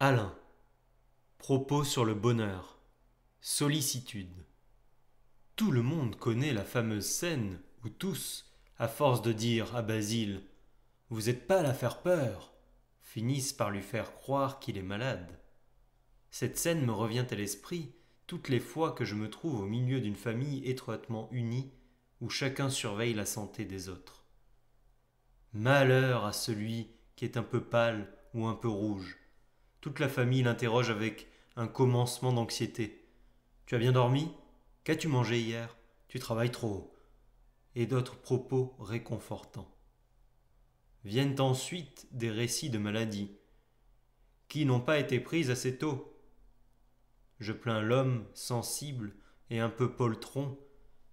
Alain. Propos sur le bonheur. Sollicitude. Tout le monde connaît la fameuse scène où tous, à force de dire à Basile « Vous êtes pas à la faire peur », finissent par lui faire croire qu'il est malade. Cette scène me revient à l'esprit toutes les fois que je me trouve au milieu d'une famille étroitement unie où chacun surveille la santé des autres. Malheur à celui qui est un peu pâle ou un peu rouge. Toute la famille l'interroge avec un commencement d'anxiété. Tu as bien dormi? Qu'as-tu mangé hier? Tu travailles trop. Et d'autres propos réconfortants. Viennent ensuite des récits de maladies qui n'ont pas été prises assez tôt. Je plains l'homme sensible et un peu poltron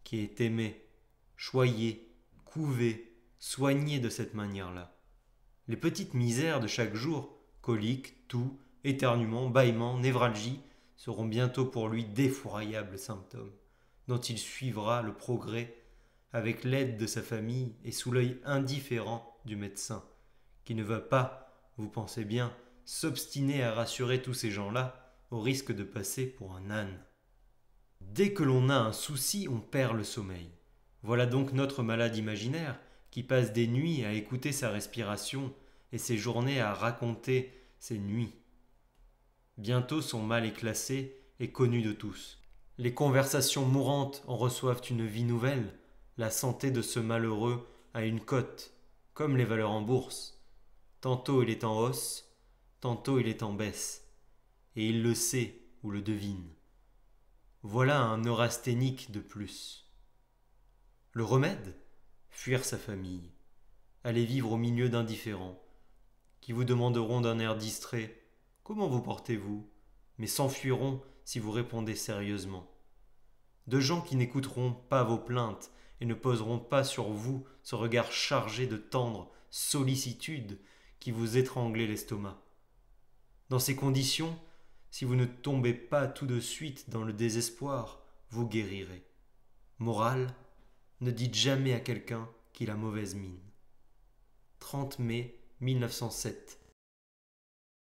qui est aimé, choyé, couvé, soigné de cette manière-là. Les petites misères de chaque jour, coliques, toux, éternuements, bâillements, névralgie, seront bientôt pour lui d'effroyables symptômes, dont il suivra le progrès avec l'aide de sa famille et sous l'œil indifférent du médecin, qui ne va pas, vous pensez bien, s'obstiner à rassurer tous ces gens-là au risque de passer pour un âne. Dès que l'on a un souci, on perd le sommeil. Voilà donc notre malade imaginaire qui passe des nuits à écouter sa respiration et ses journées à raconter ses nuits. Bientôt son mal est classé et connu de tous. Les conversations mourantes en reçoivent une vie nouvelle. La santé de ce malheureux a une cote, comme les valeurs en bourse. Tantôt il est en hausse, tantôt il est en baisse. Et il le sait ou le devine. Voilà un neurasthénique de plus. Le remède? Fuir sa famille. Aller vivre au milieu d'indifférents, qui vous demanderont d'un air distrait « Comment vous portez-vous ?» mais s'enfuiront si vous répondez sérieusement. De gens qui n'écouteront pas vos plaintes et ne poseront pas sur vous ce regard chargé de tendre sollicitude qui vous étranglait l'estomac. Dans ces conditions, si vous ne tombez pas tout de suite dans le désespoir, vous guérirez. Morale, ne dites jamais à quelqu'un qu'il a mauvaise mine. 30 mai 1907